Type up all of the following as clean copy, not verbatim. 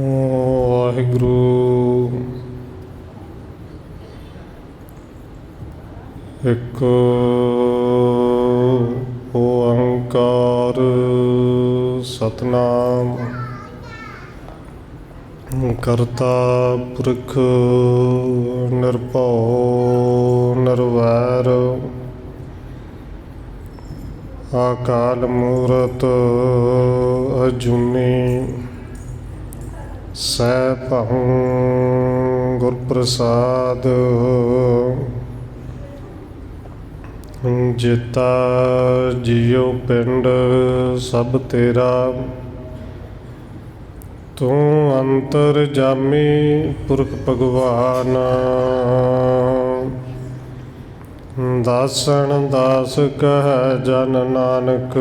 ਵਾਹਿਗੁਰੂ। ਇੱਕ ਓੰਕਾਰ ਸਤਿਨਾਮ ਕਰਤਾ ਪੁਰਖ ਨਿਰਭਉ ਨਿਰਵੈਰ ਅਕਾਲ ਮੂਰਤ ਅਜੂਨੀ ਸੈਭੰ ਗੁਰ ਪ੍ਰਸਾਦ। ਜੀਤਾ ਜੀਉ ਪਿੰਡ ਸਭ ਤੇਰਾ, ਤੂੰ ਅੰਤਰ ਜਾਮੀ ਪੁਰਖ ਭਗਵਾਨ। ਦਾਸਨ ਦਾਸ ਕਹਿ ਜਨ ਨਾਨਕ,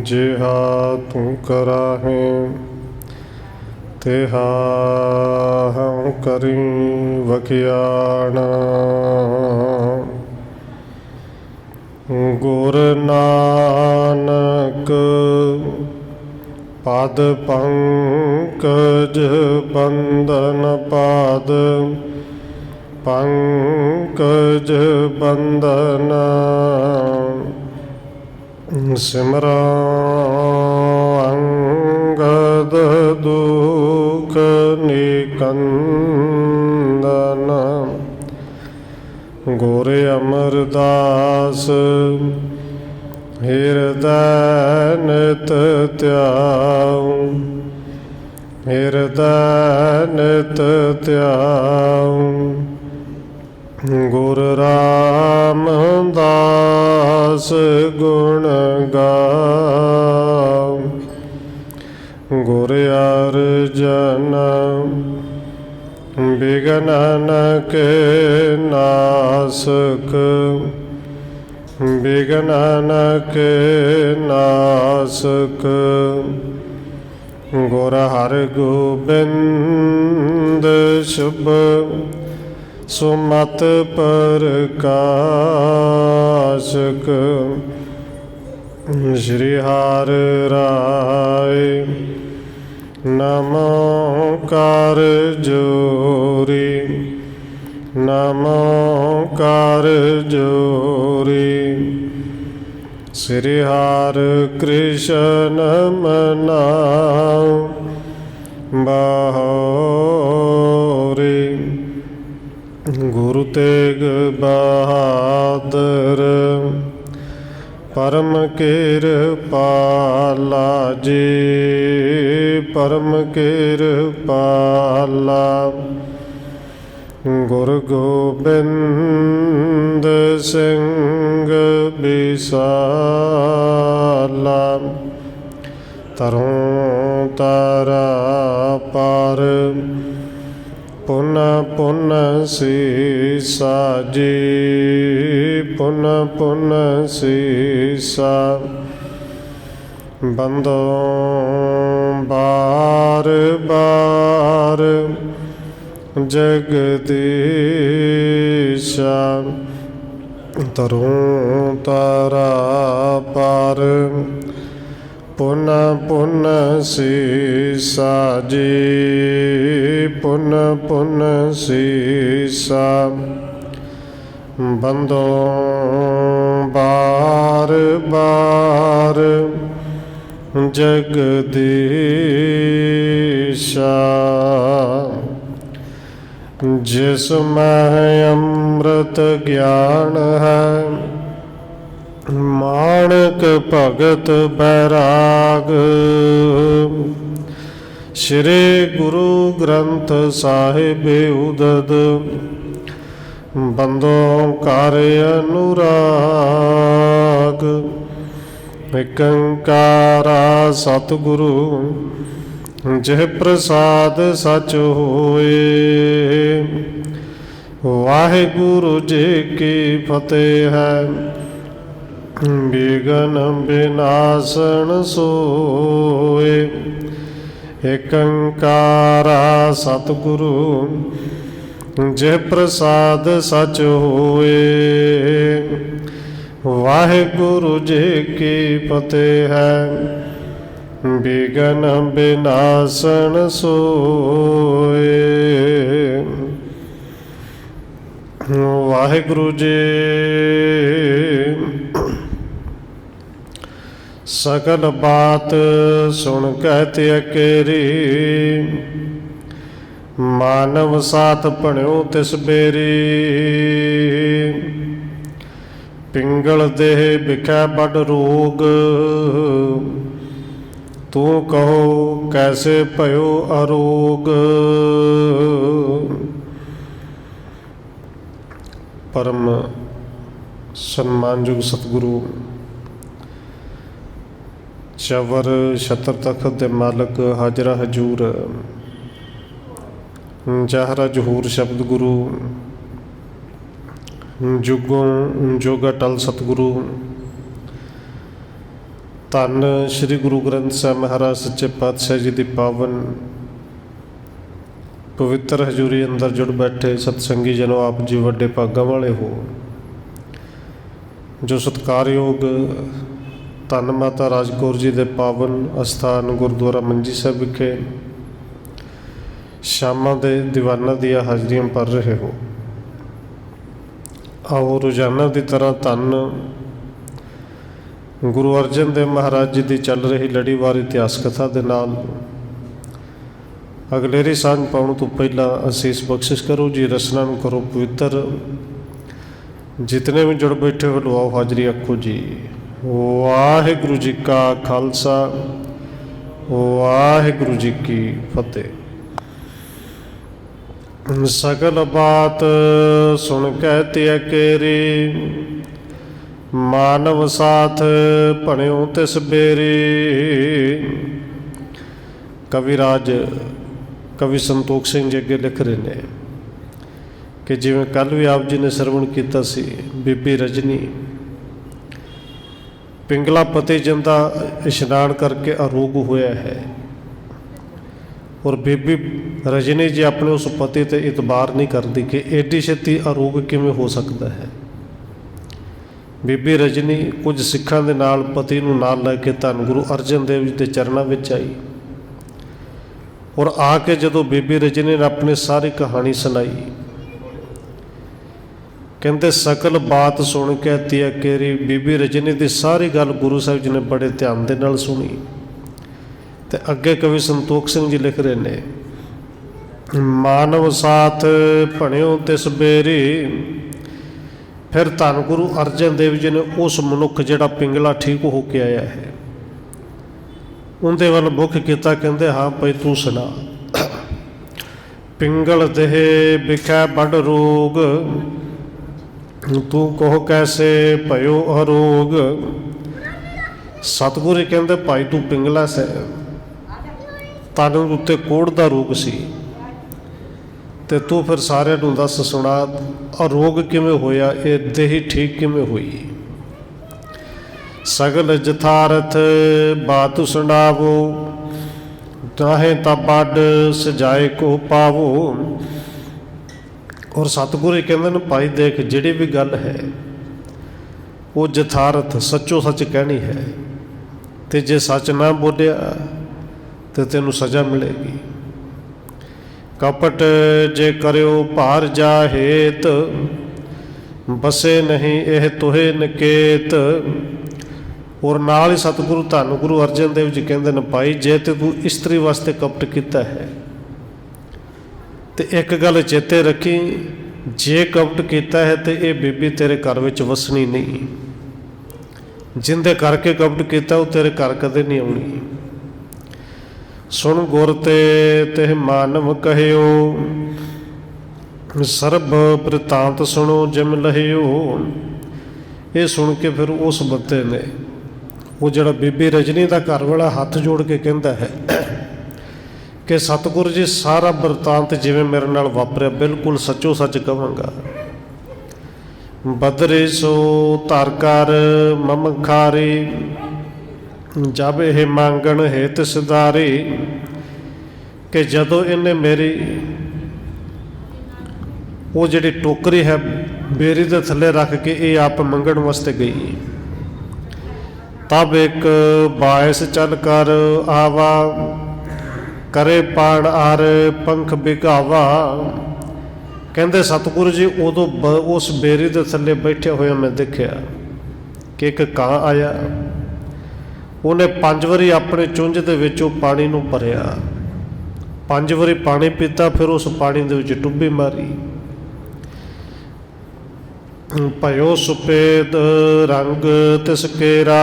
ਜਿਹਾ ਤੂੰ ਕਰਾਹੇ ਤਿਹਾ ਹਉ ਕਰੀ ਵਖਿਆਣ। ਗੁਰ ਨਾਨਕ ਪਦ ਪੰਕਜ ਬੰਦਨ ਪਾਦ ਪੰਕਜ ਬੰਦਨ। ਸਿਮਰੋ ਅੰਗਦ ਦੁਖ ਨਿਕੰਦਨ। ਗੁਰ ਅਮਰਦਾਸ ਹਿਰਦੈ ਨਿਤ ਧਿਆਉ, ਹਿਰਦੈ ਨਿਤ ਧਿਆਉ। ਗੁਰ ਰਾਮਦਾਸ ਗੁਣ ਗਾਉ, ਗੁਰ ਅਰਜਨ ਬਿਘਨ ਕੇ ਨਾਸਕ, ਬਿਘਨ ਕੇ ਨਾਸਕ। ਗੁਰ ਹਰਗੋਬਿੰਦ ਸ਼ੁਭ ਸੁਮਤਿ ਪ੍ਰਕਾਸ਼ਕ। ਸ਼੍ਰੀ ਹਰਿ ਰਾਇ ਨਮੋ ਕਰ ਜੋਰੀ, ਨਮੋ ਕਰ ਜੋਰੀ। ਸ਼੍ਰੀ ਹਰਿ ਕ੍ਰਿਸ਼ਨ ਮਨਾਉ ਬਾਹੋਰੀ। ਗੁਰੂ ਤੇਗ ਬਹਾਦਰ ਪਰਮ ਕਿਰਪਾਲਾ ਜੀ, ਪਰਮ ਕਿਰਪਾਲਾ। ਗੁਰੂ ਗੋਬਿੰਦ ਸਿੰਘ ਬਿਸਾਲਾ, ਤਰੋਂ ਤਾਰਾ ਪਰ ਪੁਨ ਪੁਨ ਸੀਸਾ ਜੀ, ਪੁਨ ਪੁਨ ਸੀਸਾ। ਬੰਦੋਂ ਬਾਰ ਬਾਰ ਜਗਦੀਸ਼ਾ, ਤਰੋਂ ਤਾਰਾ ਪਰ ਪੁਨ ਪੁਨ ਸੀਸਾ ਜੀ, ਪੁਨ ਪੁਨ ਸੀਸਾ। ਬੰਦੋਂ ਬਾਰ ਬਾਰ ਜਗਦੀਸ਼ਾ। ਜਿਸ ਮੈਂ ਅੰਮ੍ਰਿਤ ਗਿਆਨ ਹੈ, ਮਾਣਕ ਭਗਤ ਬੈਰਾਗ। ਸ਼੍ਰੀ ਗੁਰੂ ਗ੍ਰੰਥ ਸਾਹਿਬ ਉਦਦ, ਬੰਦੋਂ ਕਰ ਅਨੁਰਾਗ। ਏਕ ਓੰਕਾਰਾ ਸਤਿਗੁਰੂ ਜਿਹ ਪ੍ਰਸਾਦ ਸਚ ਹੋਏ। ਵਾਹਿਗੁਰੂ ਜੀ ਕੀ ਫਤਿਹ ਹੈ, ਬਿਘਨ ਬਿਨਾਸਨ ਸੋਏ। ਏਕ ਓੰਕਾਰਾ ਸਤਿਗੁਰੂ ਜਿਹ ਪ੍ਰਸਾਦ ਸਚ ਹੋਏ। ਵਾਹਿਗੁਰੂ ਜੀ ਕੀ ਫਤਿਹ ਹੈ। बिघन बिनाशन सोए। वाहिगुरु जी सकल बात सुन कहते अकेरी, मानव साथ भण्यो तिस बेरी। पिंगल देह बिखै बड़ रोग, तू कहो कैसे भयो अरोग। परम सम्मानयोग सतगुरु चवर छत्र तखत दे मालक हाजरा हजूर जाहरा जहूर शब्द गुरु जुगों जोगा टल सतगुरु धन श्री गुरु ग्रंथ साहिब महाराज सच्चे पातशाह जी की पावन पवित्र हजूरी अंदर जुड़ बैठे सतसंगी जनों, आप जी वड्डे भागां वाले हो जो सत्कारयोग धन माता राजकौर जी के पावन अस्थान गुरुद्वारा मंजी साहिब विखे शामां दे दीवाना दियां हाजरियां भर रहे हो। आओ रोजाना की तरह धन गुरु अर्जन देव महाराज जी की चल रही लड़ीवार इतिहास कथा के नाल अगलेरी सांझ पाउण तो पहला असीस बख्शिश करो जी, रसना नूं करो पवित्र। जितने भी जुड़ बैठे हो लवाओ हाजरी आखो जी वाहिगुरु जी का खालसा वाहिगुरु जी की फतेह। सकल बात सुन कहती अकेरी, मानव साथ भण्यो तिस बेरी। कविराज कवि संतोख सिंह जी अगे लिख रहे हैं कि जिवें कल भी आप जी ने श्रवण किया सी, बीबी रजनी पिंगला पति जिंदा इशनान करके अरोग होया है और बीबी रजनी जी अपने उस पति ते इतबार नहीं करती कि एडी छेती अरोग किवें हो सकता है। बीबी रजनी कुछ सिखां दे नाल पति नूं नाल लै के धन गुरु अर्जन देव जी के चरणों में आई और आके जदों बीबी रजनी ने अपनी सारी कहानी सुनाई, कहते सकल बात सुन के तिया केरी। बीबी रजनी की सारी गल गुरु साहिब जी ने बड़े ध्यान दे नाल सुनी। ते अगे कवि संतोख सिंह जी लिख रहे ने, मानव साथ भण्यो तिस बेरी। फिर धन गुरु अर्जन देव जी ने उस मनुख जिहड़ा पिंगला ठीक होके आया है उनके वाल मुख किया, कहते हाँ भाई तू सुना। पिंगल देह बिखै बड़ रोग, तू कहो कैसे भयो अरोग। सतगुरु कहते भाई तू पिंगला से, तन उत्ते कोढ़ का रोग सी ते तू फिर सारे नूं दस सुना अरोग किवें होया, ये देही ठीक किवें हुई। सगल जथारथ बात सुनावो, ताहे ता बड सजाए को पावो। और सतगुरु कहते हैं भाई देख जिहड़ी भी गल है वो जथारथ सच्चो सच कहनी है, तो जे सच ना बोलिया तो तेनू सजा मिलेगी। कपट जे करियो भार जा हेत, बसे नहीं यह तुहे निकेत। और नाल ही सतगुरु धन गुरु अर्जन देव जी कहते हैं भाई जे तो तू इस्त्री वास्ते कपट किया है तो एक गल चेते रखी, जे कपट किया है तो ये बीबी तेरे घर में वसनी नहीं। जिंदे करके कपट किया वो तेरे घर कदे नहीं आनी। सुन गुर ते मानव कहियो, सर्ब वृतांत सुनो जिम लहियो। ये सुन के फिर उस बंदे ने वो जड़ा बीबी रजनी का घर वाला हाथ जोड़ के कहता है कि सतगुरु जी सारा वरतांत जिवें मेरे नाल वापरिया बिल्कुल सच्चो सच कहांगा। बदरे सो धर कर ममखारी, जब यह मांगण हेत सिधारी। कि जदों इन्हें मेरी वो जिहड़ी टोकरी है बेरी दे थले रख के ये आप मंगण वास्ते गई, तब एक बायस चल कर आवा, करे पाण आर पंख बिगावा। कहते सतगुरु जी उदों उस बेरी के थले बैठे हुए मैं देखा कि एक कां आया, उन्हें 5 वारी अपने चुंझ के विचों पानी नूं भरिया, 5 वारी पानी पीता, फिर उस पानी दे विच डुब्बी मारी। भयो सुफेद रंग तिस केरा,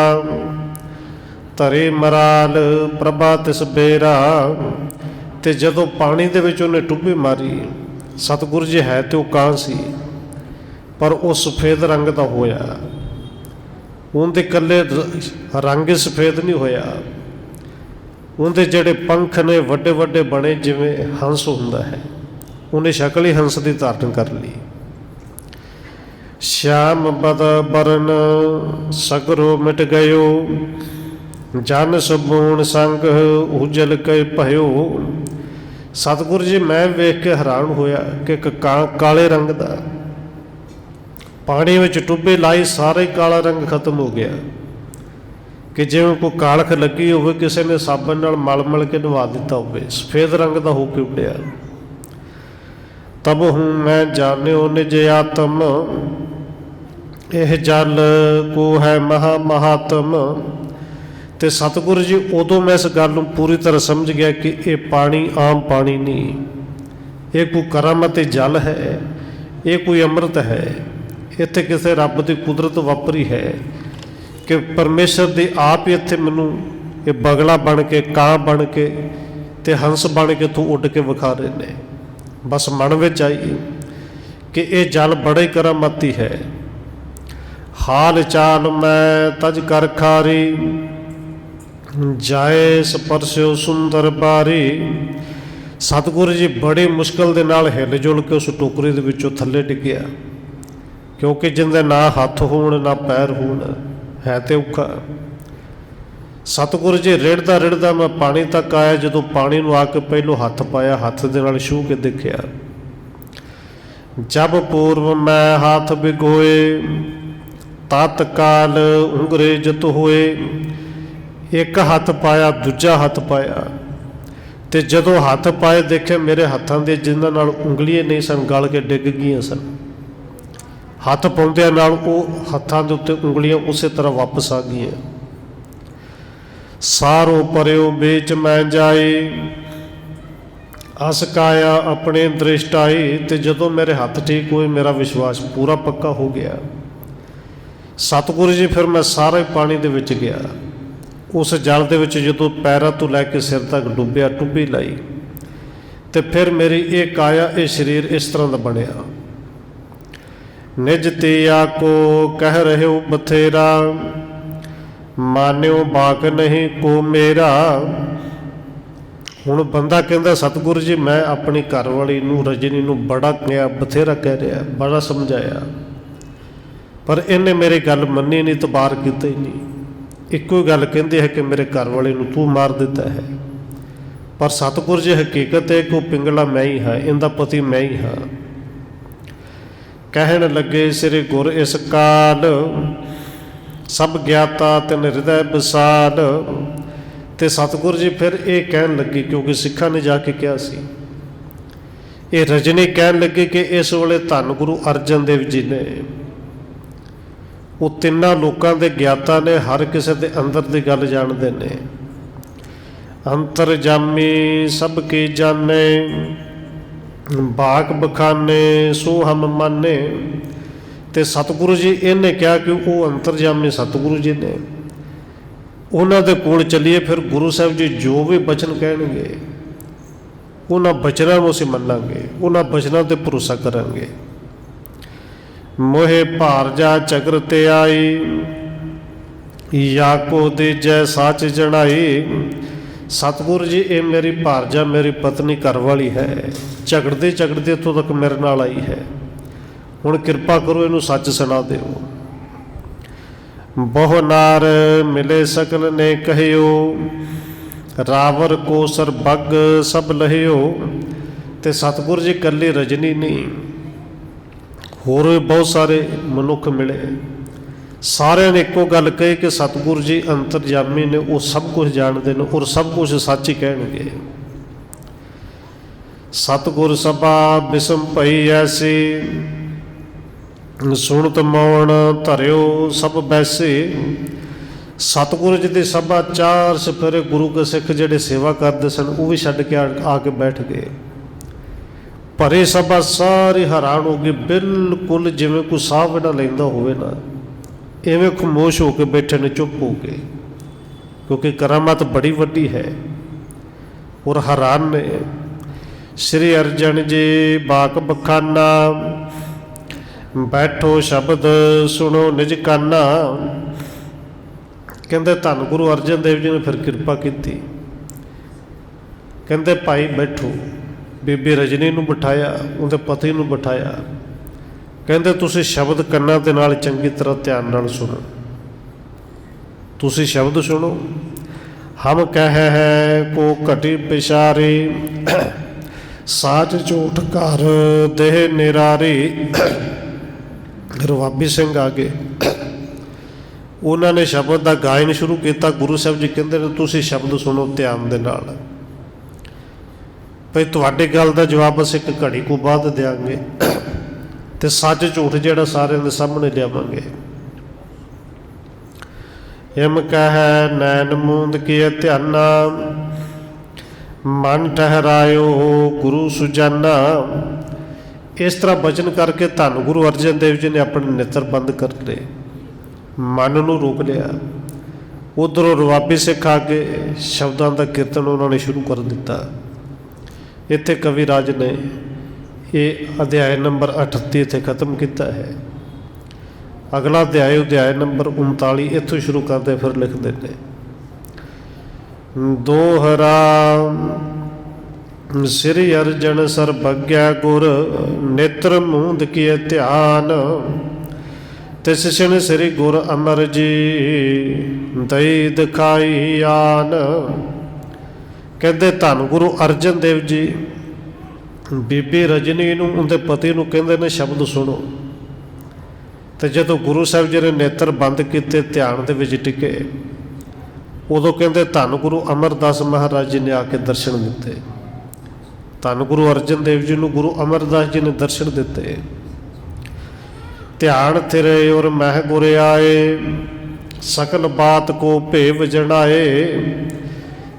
तरे मराल प्रभा तिस बेरा। ते जदों पानी दे विच उन्हें डुब्बी मारी, सतगुरु जी है तो कां सी, पर वो सफेद रंग का होया, उनके कल्ले रंग सफेद नहीं होया, उनके जेड़े पंख ने वड्डे वड्डे बने जिवें हंस हुंदा है, उन्हें शक्ल ही हंस की धारण कर ली। श्याम बद बरन सगरो मिट गयो, जन सबूण संग उजल के भयो। सतगुरु जी मैं वेख के हैरान होया कि काले रंग का पानी में डुब्बे लाई, सारा ही काला रंग खत्म हो गया, कि जिवें कोई कालख लगी हो, किसी ने साबन नाल मल मल के नवा दिता हो, सफेद रंग का होके उड़िया। तब हूँ मैं जान्यो निज आत्म, यह जल को है महा महात्म। तो सतगुरु जी उदों मैं इस गल नूं पूरी तरह समझ गया कि ये पानी आम पानी नहीं, ये कोई करामती जल है, ये कोई अमृत है। इत्थे किसी रब की कुदरत वापरी है कि परमेश्वर दी आप ही इत्थे मैनू ये बगला बन के, कां बन के ते हंस बन के तू उड़ के विखा रहे ने। बस मन विच आई कि ये जल बड़ा ही करामती है। हाल चाल मैं तज कर खारी, जाए स्पर्शो सुंदर बारी। सतगुरु जी बड़ी मुश्किल दे नाल हिल जुल के उस टोकरी दे विचों थल्ले डिग्या, क्योंकि जिंदे ना हथ होण ना पैर होण, है तो औखा। सतगुरु जी रिड़दा रिड़दा मैं पानी तक आया, जदों पानी नूं आके पहलों हथ पाया, हथ दे नाल छूह के देखिया। जब पूर्व मैं हाथ भिगोए, तत्काल उंगरे जत होए। एक हथ पाया, दूजा हथ पाया, तो जदों हथ पाए देखे मेरे हथां दे जिन्हां नाल उंगलियां नहीं सन गल के डिग गईयां सन। हथ पाउंदियां नाल वो हथां दे उत्ते उंगलियां उस तरह वापस आ गईयां। सारो परयो बेच मैं जाए, अस काया अपने दृष्ट आई। तो जदों मेरे हथ ठीक हुए, मेरा विश्वास पूरा पक्का हो गया। सतगुरु जी फिर मैं सारा ही पानी दे विच गया, उस जल दे विच जदों पैरां तो लैके सिर तक डुब्बिया, टुब्बी लाई, तो फिर मेरी ये काया, ये शरीर इस तरह का बनिया। निज तिया को कह रहे हो बथेरा, मान्यो बाक नहीं को मेरा। हुण बंदा कहंदा सतगुरु जी मैं अपनी घरवाली नूं रजनी नूं बड़ा कहा, बथेरा कह रहा, बड़ा समझाया, पर इन्हें मेरी गल मन्नी नहीं, तबार कीता ही नहीं। इक्को ही गल कहती है कि मेरे घर वाले नूं तू मार दिता है। पर सतगुरु जी हकीकत है कि वो पिंगला मैं ही हाँ, इनका पति मैं ही हाँ। कहन लगे श्री गुर इस काल, सब ज्ञाता तिन हृदय विसाल। तो सतगुरु जी फिर ये कहन लगे, क्योंकि सिखा ने जाके कहा सी, ये रजनी कहन लगी कि इस वेले धन गुरु अर्जन देव जी ने, वो तिन्ना लोगों के ज्ञाता ने, हर किसी के अंदर की गल जानते ने। अंतरजामी सब की जाने, बाग बखाने सो हम माने। तो सतगुरु जी इन्हें कहा कि वो अंतरजामी सतगुरु जी ने, उन्होंने दे कोल चलीए, फिर गुरु साहब जी जो भी बचन कहेंगे उन्होंने बचनों को असीं मन्नांगे, उन्होंने बचनों पर भरोसा करांगे। मोहे भारजा चक्र ते आई, या को दे जय साच जनाई। सतगुरु जी ये मेरी भारजा, मेरी पत्नी घरवाली है, झगड़ते झगड़ते इतों तक मेरे नाल आई है। हुण कृपा करो इनू सच सुना दो। बहु नार मिले सकल ने कहियो, रावर को सरबग सब लहियो। ते सतगुरु जी कल्ली रजनी नहीं, होर बहुत सारे मनुख मिले, ਸਾਰਿਆਂ ਨੇ ਇੱਕੋ ਗੱਲ ਕਹੀ ਕਿ ਸਤਿਗੁਰੂ ਜੀ ਅੰਤਰਜਾਮੀ ਨੇ, ਉਹ ਸਭ ਕੁਝ ਜਾਣਦੇ ਨੇ ਔਰ ਸਭ ਕੁਝ ਸੱਚ ਹੀ ਕਹਿਣਗੇ। ਸਤਿਗੁਰ ਸਭਾ ਬਿਸਮ ਭਈ ਐਸੀ, ਸੁਣਤ ਮੌਣ ਧਰਿਓ ਸਭ ਬੈਸੇ। ਸਤਿਗੁਰੂ ਜੀ ਦੀ ਸਭਾ 4 ਚੁਫੇਰੇ ਗੁਰੂ ਕੇ ਸਿੱਖ ਜਿਹੜੇ ਸੇਵਾ ਕਰਦੇ ਸਨ ਉਹ ਵੀ ਛੱਡ ਕੇ ਆ ਕੇ ਬੈਠ ਗਏ। ਭਰੀ ਸਭਾ ਸਾਰੀ ਹੈਰਾਨ ਹੋ ਗਈ, ਬਿਲਕੁਲ ਜਿਵੇਂ ਕੋਈ ਸਾਹ ਵੀ ਨਾ ਲੈਂਦਾ ਹੋਵੇ ਨਾ, ਇਵੇਂ ਖਾਮੋਸ਼ ਹੋ ਕੇ ਬੈਠੇ ਨੇ, ਚੁੱਪ ਹੋ ਗਏ, ਕਿਉਂਕਿ ਕਰਾਮਾਤ ਬੜੀ ਵੱਡੀ ਹੈ ਔਰ ਹੈਰਾਨ ਨੇ। ਸ੍ਰੀ ਅਰਜਨ ਜੀ ਬਾਕ ਬਖਾਨਾ, ਬੈਠੋ ਸ਼ਬਦ ਸੁਣੋ ਨਿਜ ਕਾਨਾ। ਕਹਿੰਦੇ ਧੰਨ ਗੁਰੂ ਅਰਜਨ ਦੇਵ ਜੀ ਨੇ ਫਿਰ ਕਿਰਪਾ ਕੀਤੀ। ਕਹਿੰਦੇ ਭਾਈ ਬੈਠੋ। ਬੀਬੀ ਰਜਨੀ ਨੂੰ ਬਿਠਾਇਆ, ਉਹਦੇ ਪਤੀ ਨੂੰ ਬਿਠਾਇਆ। ਕਹਿੰਦੇ ਤੁਸੀਂ ਸ਼ਬਦ ਕੰਨਾਂ ਦੇ ਨਾਲ ਚੰਗੀ ਤਰ੍ਹਾਂ ਧਿਆਨ ਨਾਲ ਸੁਣੋ। ਤੁਸੀਂ ਸ਼ਬਦ ਸੁਣੋ। ਹਮ ਕਹਿ ਹੈ ਕੋ ਘਟੀ ਪਿਛਾਰੀ, ਸਾਚ ਝੂਠ ਘਰ ਦੇਹ ਨਿਰਾਰੀ। ਰਵਾਬੀ ਸਿੰਘ ਆ ਗਏ, ਉਹਨਾਂ ਨੇ ਸ਼ਬਦ ਦਾ ਗਾਇਨ ਸ਼ੁਰੂ ਕੀਤਾ। ਗੁਰੂ ਸਾਹਿਬ ਜੀ ਕਹਿੰਦੇ ਨੇ ਤੁਸੀਂ ਸ਼ਬਦ ਸੁਣੋ ਧਿਆਨ ਦੇ ਨਾਲ, ਭਈ ਤੁਹਾਡੀ ਗੱਲ ਦਾ ਜਵਾਬ ਅਸੀਂ ਇੱਕ ਘੜੀ ਕੋ ਬਾਅਦ ਦਿਆਂਗੇ ਤੇ ਸੱਚ ਝੂਠ ਜਿਹੜਾ ਸਾਰਿਆਂ ਦੇ ਸਾਹਮਣੇ ਲਿਆਵਾਂਗੇ। ਹਿਮ ਕਹਿ ਨੈਣ ਮੂੰਦ ਕੀਏ ਧਿਆਨਾ, ਮਨ ਠਹਿਰਾਇਓ ਗੁਰੂ ਸੁਜਾਨਾ। ਇਸ ਤਰ੍ਹਾਂ ਬਚਨ ਕਰਕੇ ਧੰਨ ਗੁਰੂ ਅਰਜਨ ਦੇਵ ਜੀ ਨੇ ਆਪਣੇ ਨੇਤਰ ਬੰਦ ਕਰ ਲਏ, ਮਨ ਨੂੰ ਰੋਕ ਲਿਆ। ਉੱਧਰੋਂ ਰਵਾਬੀ ਸਿੱਖ ਆ ਕੇ ਸ਼ਬਦਾਂ ਦਾ ਕੀਰਤਨ ਉਹਨਾਂ ਨੇ ਸ਼ੁਰੂ ਕਰ ਦਿੱਤਾ। ਇੱਥੇ ਕਵੀ ਰਾਜ ਨੇ ਇਹ ਅਧਿਆਇ ਨੰਬਰ 38 ਇੱਥੇ ਖਤਮ ਕੀਤਾ ਹੈ। ਅਗਲਾ ਅਧਿਆਇ ਨੰਬਰ 39 ਇੱਥੋਂ ਸ਼ੁਰੂ ਕਰਦੇ ਫਿਰ ਲਿਖਦੇ ਨੇ। ਦੋਹਰਾ ਸ੍ਰੀ ਅਰਜਨ ਸਰਬੱਗਿਆ ਗੁਰ, ਨੇਤਰ ਮੂੰਦ ਕੀਏ ਧਿਆਨ। ਤਿਸ ਛਿਣ ਸ੍ਰੀ ਗੁਰ ਅਮਰ ਜੀ, ਦਈ ਦਿਖਾਈ ਆਨ। ਕਹਿੰਦੇ ਧੰਨ ਗੁਰੂ ਅਰਜਨ ਦੇਵ ਜੀ ਬੀਬੀ ਰਜਨੀ ਨੂੰ, ਉਹਦੇ ਪਤੀ ਨੂੰ ਕਹਿੰਦੇ ਨੇ ਸ਼ਬਦ ਸੁਣੋ। ਤੇ ਜਦੋਂ ਗੁਰੂ ਸਾਹਿਬ ਜੀ ਨੇ ਨੇਤਰ ਬੰਦ ਕੀਤੇ, ਧਿਆਨ ਦੇ ਵਿੱਚ ਟਿਕੇ, ਉਦੋਂ ਕਹਿੰਦੇ ਧੰਨ ਗੁਰੂ ਅਮਰਦਾਸ ਮਹਾਰਾਜ ਜੀ ਨੇ ਆ ਕੇ ਦਰਸ਼ਨ ਦਿੱਤੇ। ਧੰਨ ਗੁਰੂ ਅਰਜਨ ਦੇਵ ਜੀ ਨੂੰ ਗੁਰੂ ਅਮਰਦਾਸ ਜੀ ਨੇ ਦਰਸ਼ਨ ਦਿੱਤੇ। ਧਿਆਨ ਥਿਰੇ ਔਰ ਮਹਿ ਗੁਰ ਆਏ, ਸਕਲ ਬਾਤ ਕੋ ਭੇਵ ਜਣਾਏ।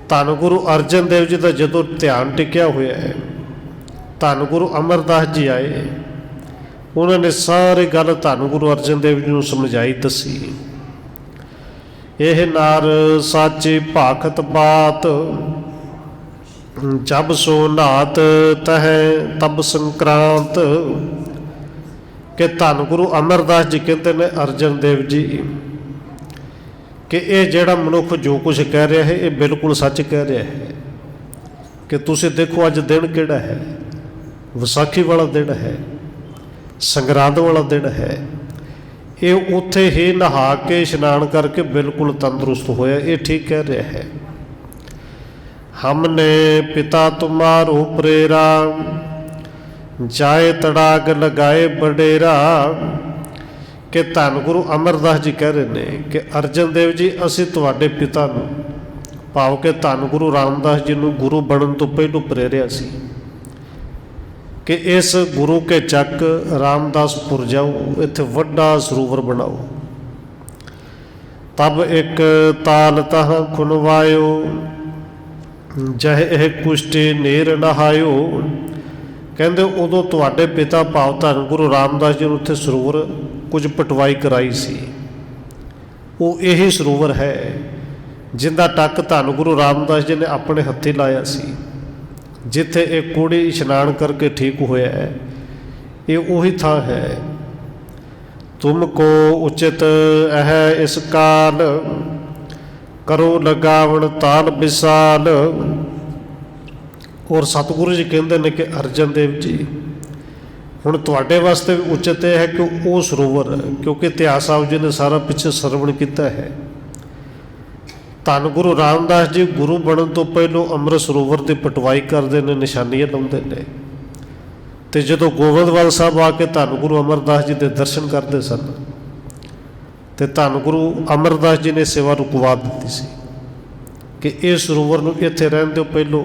ਧੰਨ ਗੁਰੂ ਅਰਜਨ ਦੇਵ ਜੀ ਦਾ ਜਦੋਂ ਧਿਆਨ ਟਿਕਿਆ ਹੋਇਆ ਹੈ, ਧੰਨ ਗੁਰੂ ਅਮਰਦਾਸ ਜੀ ਆਏ, ਉਹਨਾਂ ਨੇ ਸਾਰੀ ਗੱਲ ਧੰਨ ਗੁਰੂ ਅਰਜਨ ਦੇਵ ਜੀ ਨੂੰ ਸਮਝਾਈ, ਦੱਸੀ। ਇਹ ਨਾਰ ਸਾਚੀ ਭਾਖਤ ਬਾਤ, ਜਬ ਸੋ ਨਾਤ ਤਹਿ ਤਬ ਸੰਕਰਾਂਤ। ਕਿ ਧੰਨ ਗੁਰੂ ਅਮਰਦਾਸ ਜੀ ਕਹਿੰਦੇ ਨੇ ਅਰਜਨ ਦੇਵ ਜੀ ਕਿ ਇਹ ਜਿਹੜਾ ਮਨੁੱਖ ਜੋ ਕੁਝ ਕਹਿ ਰਿਹਾ ਹੈ ਇਹ ਬਿਲਕੁਲ ਸੱਚ ਕਹਿ ਰਿਹਾ ਹੈ। ਕਿ ਤੁਸੀਂ ਦੇਖੋ ਅੱਜ ਦਿਨ ਕਿਹੜਾ ਹੈ, ਵਿਸਾਖੀ ਵਾਲਾ ਦਿਨ ਹੈ, ਸੰਗਰਾਂਦ ਵਾਲਾ ਦਿਨ ਹੈ। ਇਹ ਉੱਥੇ ਹੀ ਨਹਾ ਕੇ ਇਸ਼ਨਾਨ ਕਰਕੇ ਬਿਲਕੁਲ ਤੰਦਰੁਸਤ ਹੋਇਆ, ਇਹ ਠੀਕ ਕਹਿ ਰਿਹਾ ਹੈ। ਹਮਨੇ ਪਿਤਾ ਤੁਮਾਰੋ ਪ੍ਰੇਰਾ, ਜਾਏ ਤੜਾਗ ਲਗਾਏ ਬਡੇਰਾ। ਕਿ ਧੰਨ ਗੁਰੂ ਅਮਰਦਾਸ ਜੀ ਕਹਿ ਰਹੇ ਨੇ ਕਿ ਅਰਜਨ ਦੇਵ ਜੀ ਅਸੀਂ ਤੁਹਾਡੇ ਪਿਤਾ ਨੂੰ, ਭਾਵ ਕਿ ਧੰਨ ਗੁਰੂ ਰਾਮਦਾਸ ਜੀ ਨੂੰ ਗੁਰੂ ਬਣਨ ਤੋਂ ਪਹਿਲੋਂ ਪ੍ਰੇਰਿਆ ਸੀ ਕਿ ਇਸ ਗੁਰੂ ਕੇ ਚੱਕ ਰਾਮਦਾਸਪੁਰ ਜਾਓ, ਇੱਥੇ ਵੱਡਾ ਸਰੋਵਰ ਬਣਾਓ। ਤਬ ਇੱਕ ਤਾਲ ਤਹ ਖੁਨਵਾਇਓ, ਜਹ ਇਹ ਕੁਸ਼ਟੀ ਨੀਰ ਨਹਾਇਓ। ਕਹਿੰਦੇ ਉਦੋਂ ਤੁਹਾਡੇ ਪਿਤਾ ਭਾਵ ਧੰਨ ਗੁਰੂ ਰਾਮਦਾਸ ਜੀ ਨੂੰ ਉੱਥੇ ਸਰੋਵਰ ਕੁਝ ਪਟਵਾਈ ਕਰਾਈ ਸੀ। ਉਹ ਇਹੀ ਸਰੋਵਰ ਹੈ ਜਿਹਦਾ ਟੱਕ ਧੰਨ ਗੁਰੂ ਰਾਮਦਾਸ ਜੀ ਨੇ ਆਪਣੇ ਹੱਥੀਂ ਲਾਇਆ ਸੀ, ਜਿੱਥੇ ਇਹ ਕੋੜੀ ਇਸ਼ਨਾਨ ਕਰਕੇ ਠੀਕ ਹੋਇਆ ਹੈ। ਇਹ ਉਹੀ ਥਾਂ ਹੈ। ਤੁਮ ਕੋ ਉਚਿਤ ਹੈ ਇਸ ਕਾਲ, ਕਰੋ ਲਗਾਵਣ ਤਾਲ ਵਿਸਾਲ। ਔਰ ਸਤਿਗੁਰੂ ਜੀ ਕਹਿੰਦੇ ਨੇ ਕਿ ਅਰਜਨ ਦੇਵ ਜੀ ਹੁਣ ਤੁਹਾਡੇ ਵਾਸਤੇ ਵੀ ਉਚਿਤ ਹੈ ਕਿ ਉਹ ਸਰੋਵਰ, ਕਿਉਂਕਿ ਇਤਿਹਾਸ ਸਾਹਿਬ ਜੀ ਨੇ ਸਾਰਾ ਪਿੱਛੇ ਸਰਵਣ ਕੀਤਾ ਹੈ। ਧੰਨ ਗੁਰੂ ਰਾਮਦਾਸ ਜੀ ਗੁਰੂ ਬਣਨ ਤੋਂ ਪਹਿਲੋਂ ਅੰਮ੍ਰਿਤ ਸਰੋਵਰ ਦੀ ਪਟਵਾਈ ਕਰਦੇ ਨੇ, ਨਿਸ਼ਾਨੀਆਂ ਲਾਉਂਦੇ ਨੇ। ਅਤੇ ਜਦੋਂ ਗੋਬਿੰਦਵਾਲ ਸਾਹਿਬ ਆ ਕੇ ਧੰਨ ਗੁਰੂ ਅਮਰਦਾਸ ਜੀ ਦੇ ਦਰਸ਼ਨ ਕਰਦੇ ਸਨ, ਤੇ ਧੰਨ ਗੁਰੂ ਅਮਰਦਾਸ ਜੀ ਨੇ ਸੇਵਾ ਰੁਕਵਾ ਦਿੱਤੀ ਸੀ ਕਿ ਇਹ ਸਰੋਵਰ ਨੂੰ ਇੱਥੇ ਰਹਿਣ ਦਿਓ, ਪਹਿਲੋਂ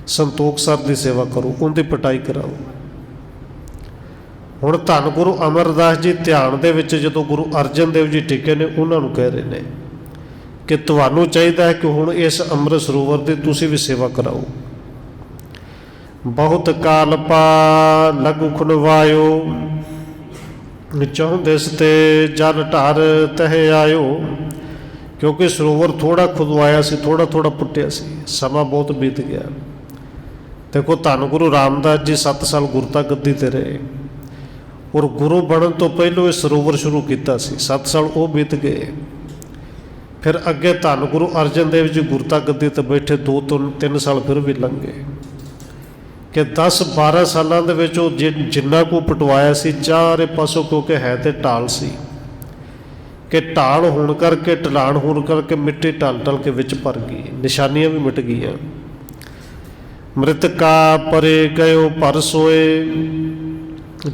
ਸੰਤੋਖ ਸਰ ਦੀ ਸੇਵਾ ਕਰੋ, ਉਹਦੀ ਪਟਾਈ ਕਰਾਓ। ਹੁਣ ਧੰਨ ਗੁਰੂ ਅਮਰਦਾਸ ਜੀ ਧਿਆਨ ਦੇ ਵਿੱਚ ਜਦੋਂ ਗੁਰੂ ਅਰਜਨ ਦੇਵ ਜੀ ਟਿਕੇ ਨੇ, ਉਹਨਾਂ ਨੂੰ ਕਹਿ ਰਹੇ ਨੇ ਕਿ ਤੁਹਾਨੂੰ ਚਾਹੀਦਾ ਹੈ ਕਿ ਹੁਣ ਇਸ ਅੰਮ੍ਰਿਤ ਸਰੋਵਰ ਦੀ ਤੁਸੀਂ ਵੀ ਸੇਵਾ ਕਰਾਓ। ਬਹੁਤ ਕਾਲ ਪਾ ਲਗੁ ਖੁਨਵਾਇਓ, ਚੌਂਦਿਸ ਤੇ ਜਲ ਢਾਰ ਤਹਿ ਆਇਓ। ਕਿਉਂਕਿ ਸਰੋਵਰ ਥੋੜ੍ਹਾ ਖੁਦਵਾਇਆ ਸੀ, ਥੋੜ੍ਹਾ ਥੋੜ੍ਹਾ ਪੁੱਟਿਆ ਸੀ, ਸਮਾਂ ਬਹੁਤ ਬੀਤ ਗਿਆ। ਦੇਖੋ ਧੰਨ ਗੁਰੂ ਰਾਮਦਾਸ ਜੀ 7 ਸਾਲ ਗੁਰਤਾ ਗੱਦੀ 'ਤੇ ਰਹੇ, ਔਰ ਗੁਰੂ ਬਣਨ ਤੋਂ ਪਹਿਲੋਂ ਇਹ ਸਰੋਵਰ ਸ਼ੁਰੂ ਕੀਤਾ ਸੀ। 7 ਸਾਲ ਉਹ ਬੀਤ ਗਏ। ਫਿਰ ਅੱਗੇ ਧੰਨ ਗੁਰੂ ਅਰਜਨ ਦੇਵ ਜੀ ਗੁਰਤਾ ਗੱਦੀ 'ਤੇ ਬੈਠੇ, 2 ਤੋਂ 3 ਸਾਲ ਫਿਰ ਵੀ ਲੰਘੇ ਕਿ 10-12 ਸਾਲਾਂ ਦੇ ਵਿੱਚ ਉਹ ਜਿੰਨਾ ਕੁ ਪਟਵਾਇਆ ਸੀ ਚਾਰੇ ਪਾਸੋਂ, ਕਿਉਂਕਿ ਹੈ ਤੇ ਢਾਲ ਸੀ, ਕਿ ਢਾਲ ਹੋਣ ਕਰਕੇ, ਢਲਾਣ ਹੋਣ ਕਰਕੇ ਮਿੱਟੀ ਢਲ ਢਲ ਕੇ ਵਿੱਚ ਭਰ ਗਈ, ਨਿਸ਼ਾਨੀਆਂ ਵੀ ਮਿਟ ਗਈਆਂ। ਮ੍ਰਿਤਕਾ ਪਰੇ ਗਇਓ ਭਰ ਸੋਏ,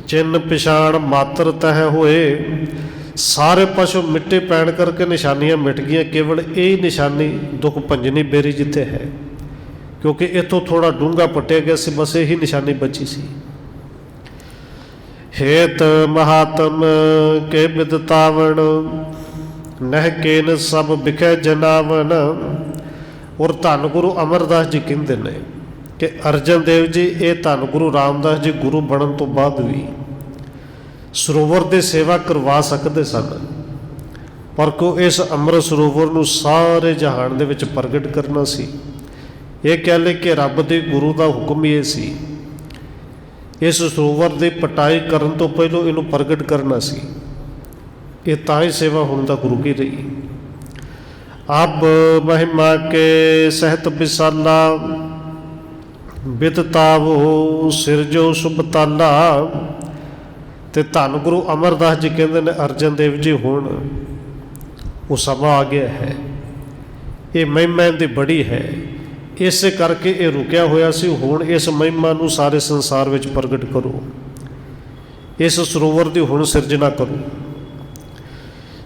ਚਿੰਨ ਪਛਾਣ ਮਾਤਰ ਤਹਿ ਹੋਏ। ਸਾਰੇ ਪਾਸੋਂ ਮਿੱਟੀ ਪੈਣ ਕਰਕੇ ਨਿਸ਼ਾਨੀਆਂ ਮਿਟ ਗਈਆਂ, ਕੇਵਲ ਇਹ ਨਿਸ਼ਾਨੀ ਦੁੱਖ ਭੰਜਨੀ ਬੇਰੀ ਜਿੱਥੇ ਹੈ, ਕਿਉਂਕਿ ਇੱਥੋਂ ਥੋੜ੍ਹਾ ਡੂੰਘਾ ਪੱਟਿਆ ਗਿਆ ਸੀ, ਬਸ ਇਹੀ ਨਿਸ਼ਾਨੀ ਬਚੀ ਸੀ। ਹੇਤ ਮਹਾਤਮ ਕੇ ਬਿਦਤਾਵਣ, ਨਹਿ ਕੇਨ ਸਭ ਬਿਖੈ ਜਨਾਵਨ। ਔਰ ਧੰਨ ਗੁਰੂ ਅਮਰਦਾਸ ਜੀ ਕਹਿੰਦੇ ਨੇ ਕਿ ਅਰਜਨ ਦੇਵ ਜੀ ਇਹ ਧੰਨ ਗੁਰੂ ਰਾਮਦਾਸ ਜੀ ਗੁਰੂ ਬਣਨ ਤੋਂ ਬਾਅਦ ਵੀ ਸਰੋਵਰ ਦੀ ਸੇਵਾ ਕਰਵਾ ਸਕਦੇ ਸਨ, ਪਰ ਕੋ ਇਸ ਅੰਮ੍ਰਿਤ ਸਰੋਵਰ ਨੂੰ ਸਾਰੇ ਜਹਾਨ ਦੇ ਵਿੱਚ ਪ੍ਰਗਟ ਕਰਨਾ ਸੀ। ਇਹ ਕਹਿ ਲਏ ਕਿ ਰੱਬ ਦੇ ਗੁਰੂ ਦਾ ਹੁਕਮ ਹੀ ਇਹ ਸੀ, ਇਸ ਸਰੋਵਰ ਦੀ ਪਟਾਈ ਕਰਨ ਤੋਂ ਪਹਿਲੋਂ ਇਹਨੂੰ ਪ੍ਰਗਟ ਕਰਨਾ ਸੀ। ਇਹ ਤਾਂ ਹੀ ਸੇਵਾ ਹੁਣ ਦਾ ਗੁਰੂ ਕੀ ਰਹੀ। ਅਬ ਮਹਿਮਾ ਕੇ ਸਹਿਤ ਵਿਸਾਲਾ, ਬਿਦਤਾਵੋ ਸਿਰਜੋ ਸੁਬਤਾਲਾ। ਤੇ ਧੰਨ ਗੁਰੂ ਅਮਰਦਾਸ ਜੀ ਕਹਿੰਦੇ ਨੇ ਅਰਜਨ ਦੇਵ ਜੀ ਹੁਣ ਉਹ ਸਮਾਂ ਆ ਗਿਆ ਹੈ, ਇਹ ਮਹਿਮਾ ਦੀ ਬੜੀ ਹੈ, ਇਸੇ ਕਰਕੇ ਇਹ ਰੁਕਿਆ ਹੋਇਆ ਸੀ। ਹੁਣ ਇਸ ਮਹਿਮਾ ਨੂੰ ਸਾਰੇ ਸੰਸਾਰ ਵਿੱਚ ਪ੍ਰਗਟ ਕਰੋ, ਇਸ ਸਰੋਵਰ ਦੀ ਹੁਣ ਸਿਰਜਣਾ ਕਰੋ।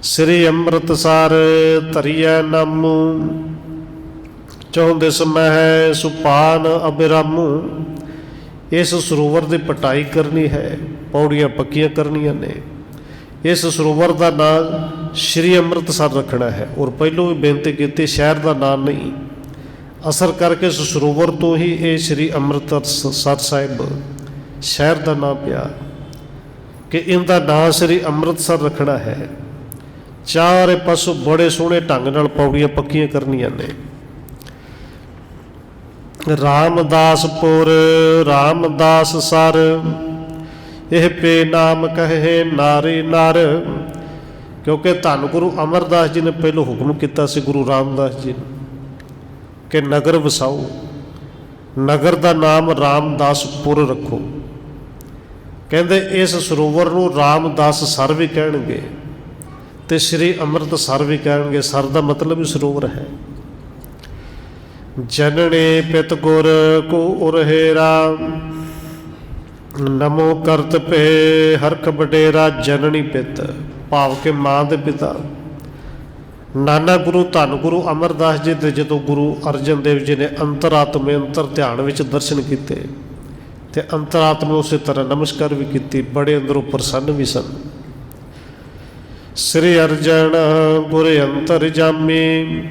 ਸ੍ਰੀ ਅੰਮ੍ਰਿਤਸਰ ਧਰਿਐ ਨਾਮੂ, ਚੌਂਦਿਸ ਮਹਿ ਸੁਪਾਨ ਅਬਿਰਾਮੂ। ਇਸ ਸਰੋਵਰ ਦੀ ਪਟਾਈ ਕਰਨੀ ਹੈ, ਪੌੜੀਆਂ ਪੱਕੀਆਂ ਕਰਨੀਆਂ ਨੇ। ਇਸ ਸਰੋਵਰ ਦਾ ਨਾਂ ਸ਼੍ਰੀ ਅੰਮ੍ਰਿਤਸਰ ਰੱਖਣਾ ਹੈ, ਔਰ ਪਹਿਲੋਂ ਵੀ ਬੇਨਤੀ ਕੀਤੀ ਸ਼ਹਿਰ ਦਾ ਨਾਂ ਨਹੀਂ। ਅਸਰ ਕਰਕੇ ਇਸ ਸਰੋਵਰ ਤੋਂ ਹੀ ਇਹ ਸ਼੍ਰੀ ਅੰਮ੍ਰਿਤਸਰ ਸਾਹਿਬ ਸ਼ਹਿਰ ਦਾ ਨਾਂ ਪਿਆ ਕਿ ਇਹਦਾ ਨਾਂ ਸ਼੍ਰੀ ਅੰਮ੍ਰਿਤਸਰ ਰੱਖਣਾ ਹੈ। ਚਾਰੇ ਪਾਸੋਂ ਬੜੇ ਸੋਹਣੇ ਢੰਗ ਨਾਲ ਪੌੜੀਆਂ ਪੱਕੀਆਂ ਕਰਨੀਆਂ ਨੇ। ਰਾਮਦਾਸਪੁਰ ਰਾਮਦਾਸ ਸਰ, ਇਹ ਪੇ ਨਾਮ ਕਹੇ ਨਾਰੀ ਨਰ। ਕਿਉਂਕਿ ਧੰਨ ਗੁਰੂ ਅਮਰਦਾਸ ਜੀ ਨੇ ਪਹਿਲੋਂ ਹੁਕਮ ਕੀਤਾ ਸੀ ਗੁਰੂ ਰਾਮਦਾਸ ਜੀ ਨੂੰ ਕਿ ਨਗਰ ਵਸਾਓ, ਨਗਰ ਦਾ ਨਾਮ ਰਾਮਦਾਸਪੁਰ ਰੱਖੋ। ਕਹਿੰਦੇ ਇਸ ਸਰੋਵਰ ਨੂੰ ਰਾਮਦਾਸ ਸਰ ਵੀ ਕਹਿਣਗੇ ਤੇ ਸ਼੍ਰੀ ਅੰਮ੍ਰਿਤਸਰ ਵੀ ਕਹਿਣਗੇ। ਸਰ ਦਾ ਮਤਲਬ ਹੀ ਸਰੋਵਰ ਹੈ। ਜਨਨੀ ਪਿਤ ਗੁਰ ਕੋ ਉਰਹੇਰਾ, ਨਮੋ ਕਰਤ ਪੇ ਹਰਖ ਵਡੇਰਾ। ਜਨਨੀ ਪਿਤ ਭਾਵ ਕਿ ਮਾਂ ਦੇ ਪਿਤਾ। ਨਾਨਾ ਗੁਰੂ ਧੰਨ ਗੁਰੂ ਅਮਰਦਾਸ ਜੀ ਦੇ ਜਦੋਂ ਗੁਰੂ ਅਰਜਨ ਦੇਵ ਜੀ ਨੇ ਅੰਤਰਾਤਮੇ ਅੰਤਰ ਧਿਆਨ ਵਿੱਚ ਦਰਸ਼ਨ ਕੀਤੇ ਤੇ ਅੰਤਰਾਤਮੇ ਉਸੇ ਤਰ੍ਹਾਂ ਨਮਸਕਾਰ ਵੀ ਕੀਤੀ, ਬੜੇ ਅੰਦਰੋਂ ਪ੍ਰਸੰਨ ਵੀ ਸਨ। ਸ੍ਰੀ ਅਰਜਨ ਗੁਰ ਅੰਤਰ ਜਾਮੀ,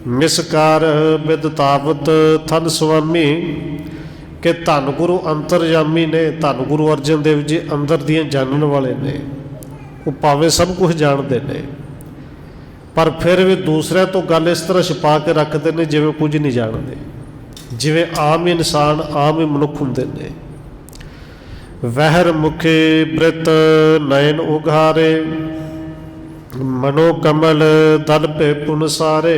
ਮਿਸਕਾਰ ਬਿਦਤਾਵਤ ਥਨ ਸੁਆਮੀ। ਕਿ ਧੰਨ ਗੁਰੂ ਅੰਤਰਜਾਮੀ ਨੇ, ਧੰਨ ਗੁਰੂ ਅਰਜਨ ਦੇਵ ਜੀ ਅੰਦਰ ਦੀਆਂ ਜਾਣਨ ਵਾਲੇ ਨੇ। ਉਹ ਭਾਵੇਂ ਸਭ ਕੁਝ ਜਾਣਦੇ ਨੇ, ਪਰ ਫਿਰ ਵੀ ਦੂਸਰਿਆਂ ਤੋਂ ਗੱਲ ਇਸ ਤਰ੍ਹਾਂ ਛੁਪਾ ਕੇ ਰੱਖਦੇ ਨੇ ਜਿਵੇਂ ਕੁਝ ਨਹੀਂ ਜਾਣਦੇ, ਜਿਵੇਂ ਆਮ ਇਨਸਾਨ ਆਮ ਹੀ ਮਨੁੱਖ ਹੁੰਦੇ ਨੇ। ਵਹਿਰ ਮੁਖੇ ਬ੍ਰਿਤ ਨੈਣ ਉਘਾਰੇ, ਮਨੋ ਕਮਲ ਦਲ ਭੇ ਪੁਨ ਸਾਰੇ।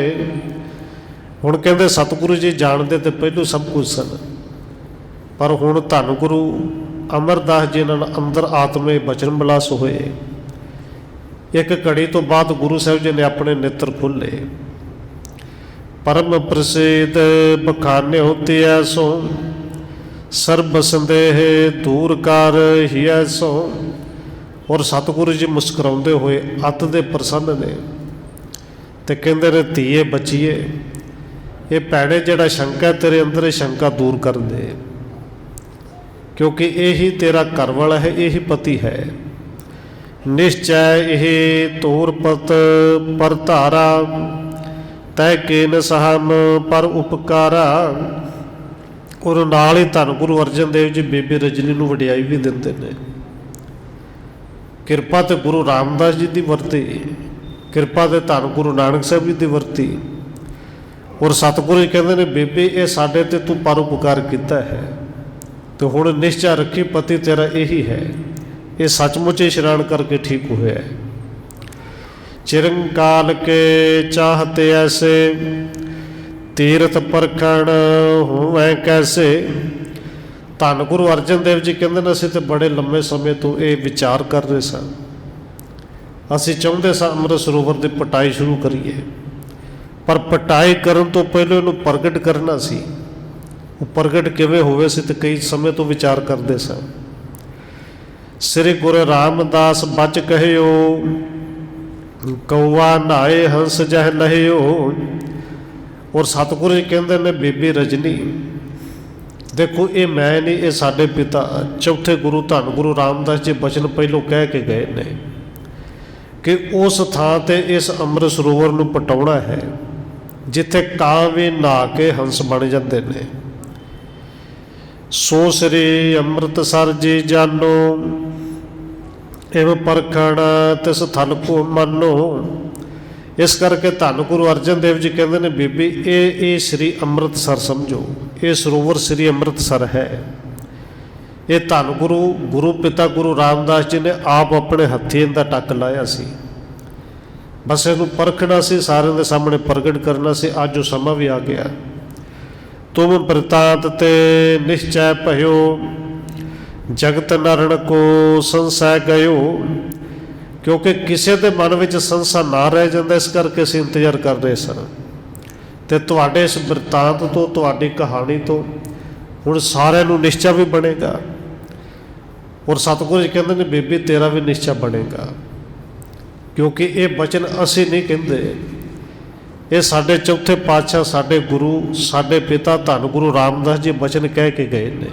ਹੁਣ ਕਹਿੰਦੇ ਸਤਿਗੁਰੂ ਜੀ ਜਾਣਦੇ ਤੇ ਪਹਿਲੋਂ ਸਭ ਕੁਝ ਸਨ, ਪਰ ਹੁਣ ਧੰਨ ਗੁਰੂ ਅਮਰਦਾਸ ਜੀ ਨਾਲ ਅੰਦਰ ਆਤਮੇ ਬਚਨ ਬਿਲਾਸ ਹੋਏ। ਇੱਕ ਘੜੀ ਤੋਂ ਬਾਅਦ ਗੁਰੂ ਸਾਹਿਬ ਜੀ ਨੇ ਆਪਣੇ ਨੇਤਰ ਖੋਲ੍ਹੇ। ਪਰਮ ਪ੍ਰਸਿੱਧ ਬਖਾਨੇ ਹੋਤੇ ਐਸੋ, ਸਰਬ ਸੰਦੇਹ ਦੂਰ ਕਰ ਹੀ ਐਸੋ। ਔਰ ਸਤਿਗੁਰੂ ਜੀ ਮੁਸਕਰਾਉਂਦੇ ਹੋਏ ਅੱਤ ਦੇ ਪ੍ਰਸੰਨ ਨੇ ਤੇ ਕਹਿੰਦੇ ਨੇ, ਧੀਏ ਬੱਚੀਏ, ਇਹ ਭੈਣੇ ਜਿਹੜਾ ਸ਼ੰਕਾ ਤੇਰੇ ਅੰਦਰ, ਇਹ ਸ਼ੰਕਾ ਦੂਰ ਕਰ ਦੇ, ਕਿਉਂਕਿ ਇਹੀ ਤੇਰਾ ਘਰ ਵਾਲਾ ਹੈ, ਇਹੀ ਪਤੀ ਹੈ। ਨਿਸ਼ਚੈ ਇਹ ਤੋਰ ਪਤ ਪਰ ਧਾਰਾ, ਤੈ ਕੇ ਨ ਸਹਮ ਪਰ ਉਪਕਾਰਾ। ਔਰ ਨਾਲ ਹੀ ਧੰਨ ਗੁਰੂ ਅਰਜਨ ਦੇਵ ਜੀ ਬੀਬੀ ਰਜਨੀ ਨੂੰ ਵਡਿਆਈ ਵੀ ਦਿੰਦੇ ਨੇ। ਕਿਰਪਾ ਤੇ ਗੁਰੂ ਰਾਮਦਾਸ ਜੀ ਦੀ ਵਰਤੀ, ਕਿਰਪਾ ਤੇ ਧੰਨ ਗੁਰੂ ਨਾਨਕ ਸਾਹਿਬ ਜੀ ਦੀ ਵਰਤੀ। ਔਰ ਸਤਿਗੁਰੂ ਜੀ ਕਹਿੰਦੇ ਨੇ, ਬੀਬੀ ਇਹ ਸਾਡੇ ਤੇ ਤੂੰ ਪਰਉਪਕਾਰ ਕੀਤਾ ਹੈ, ਤੇ ਹੁਣ ਨਿਸ਼ਚਾ ਰੱਖੀ ਪਤੀ ਤੇਰਾ ਇਹੀ ਹੈ। ਇਹ ਸੱਚਮੁੱਚ ਇਸ਼ਨਾਨ ਕਰਕੇ ਠੀਕ ਹੋਇਆ ਹੈ। ਚਿਰੰਕਾਲ ਕੇ ਚਾਹਤੇ ਐਸੇ, ਤੀਰਥ ਪਰਖਣ ਹੋਵੇਂ ਕੈਸੇ। ਧੰਨ ਗੁਰੂ ਅਰਜਨ ਦੇਵ ਜੀ ਕਹਿੰਦੇ ਨੇ, ਅਸੀਂ ਤਾਂ ਬੜੇ ਲੰਮੇ ਸਮੇਂ ਤੋਂ ਇਹ ਵਿਚਾਰ ਕਰ ਰਹੇ ਸਾਂ, ਅਸੀਂ ਚਾਹੁੰਦੇ ਸਾਂ ਅੰਮ੍ਰਿਤ ਸਰੋਵਰ ਦੀ ਪਟਾਈ ਸ਼ੁਰੂ ਕਰੀਏ, ਪਰ ਪਟਾਈ ਕਰਨ ਤੋਂ ਪਹਿਲਾਂ ਇਹਨੂੰ ਪ੍ਰਗਟ ਕਰਨਾ ਸੀ। ਉਹ ਪ੍ਰਗਟ ਕਿਵੇਂ ਹੋਵੇ ਸੀ, ਤੇ ਕਈ ਸਮੇਂ ਤੋਂ ਵਿਚਾਰ ਕਰਦੇ ਸਾਂ। ਸ੍ਰੀ ਗੁਰੂ ਰਾਮਦਾਸ ਬਚ ਕਹਿਓ, ਕੌਆ ਨਹਾਏ ਹੰਸ ਜਹ ਲਹਿਓ। ਔਰ ਸਤਿਗੁਰੂ ਜੀ ਕਹਿੰਦੇ ਨੇ, ਬੀਬੀ ਰਜਨੀ ਦੇਖੋ, ਇਹ ਮੈਂ ਨਹੀਂ, ਇਹ ਸਾਡੇ ਪਿਤਾ ਚੌਥੇ ਗੁਰੂ ਧੰਨ ਗੁਰੂ ਰਾਮਦਾਸ ਜੀ ਬਚਨ ਪਹਿਲੋਂ ਕਹਿ ਕੇ ਗਏ ਨੇ ਕਿ ਉਸ ਥਾਂ 'ਤੇ ਇਸ ਅੰਮ੍ਰਿਤ ਸਰੋਵਰ ਨੂੰ ਪਟਾਉਣਾ ਹੈ ਜਿੱਥੇ ਕਾਂ ਵੀ ਨਹਾ ਕੇ ਹੰਸ ਬਣ ਜਾਂਦੇ ਨੇ। ਸੋ ਸ੍ਰੀ ਅੰਮ੍ਰਿਤਸਰ ਜੀ ਜਾਨੋ, ਇਵ ਪਰਖਣ ਤਿਸ ਥਲ ਕੋ ਮੰਨੋ। ਇਸ ਕਰਕੇ ਧੰਨ ਗੁਰੂ ਅਰਜਨ ਦੇਵ ਜੀ ਕਹਿੰਦੇ ਨੇ, ਬੀਬੀ ਇਹ ਸ੍ਰੀ ਅੰਮ੍ਰਿਤਸਰ ਸਮਝੋ, ਇਹ ਸਰੋਵਰ ਸ੍ਰੀ ਅੰਮ੍ਰਿਤਸਰ ਹੈ। ਇਹ ਧੰਨ ਗੁਰੂ ਪਿਤਾ ਗੁਰੂ ਰਾਮਦਾਸ ਜੀ ਨੇ ਆਪ ਆਪਣੇ ਹੱਥੀਂ ਇਹਦਾ ਟੱਕ ਲਾਇਆ ਸੀ। ਬਸ ਇਹਨੂੰ ਪਰਖਣਾ ਸੀ, ਸਾਰਿਆਂ ਦੇ ਸਾਹਮਣੇ ਪ੍ਰਗਟ ਕਰਨਾ ਸੀ। ਅੱਜ ਉਹ ਸਮਾਂ ਵੀ ਆ ਗਿਆ। ਤੁਮ ਬ੍ਰਿਤਾਂਤ ਤੇ ਨਿਸ਼ਚੈ ਭਇਓ, ਜਗਤ ਨਰਣ ਕੋ ਸੰਸੈ ਗਇਓ। ਕਿਉਂਕਿ ਕਿਸੇ ਦੇ ਮਨ ਵਿੱਚ ਸੰਸਾ ਨਾ ਰਹਿ ਜਾਂਦਾ, ਇਸ ਕਰਕੇ ਅਸੀਂ ਇੰਤਜ਼ਾਰ ਕਰ ਰਹੇ ਸਨ। ਅਤੇ ਤੁਹਾਡੇ ਇਸ ਬ੍ਰਿਤਾਂਤ ਤੋਂ, ਤੁਹਾਡੀ ਕਹਾਣੀ ਤੋਂ ਹੁਣ ਸਾਰਿਆਂ ਨੂੰ ਨਿਸ਼ਚਾ ਵੀ ਬਣੇਗਾ। ਔਰ ਸਤਿਗੁਰੂ ਜੀ ਕਹਿੰਦੇ ਨੇ, ਬੀਬੀ ਤੇਰਾ ਵੀ ਨਿਸ਼ਚਾ ਬਣੇਗਾ, ਕਿਉਂਕਿ ਇਹ ਬਚਨ ਅਸੀਂ ਨਹੀਂ ਕਹਿੰਦੇ, ਇਹ ਸਾਡੇ ਚੌਥੇ ਪਾਤਸ਼ਾਹ, ਸਾਡੇ ਗੁਰੂ, ਸਾਡੇ ਪਿਤਾ ਧੰਨ ਗੁਰੂ ਰਾਮਦਾਸ ਜੀ ਬਚਨ ਕਹਿ ਕੇ ਗਏ ਨੇ।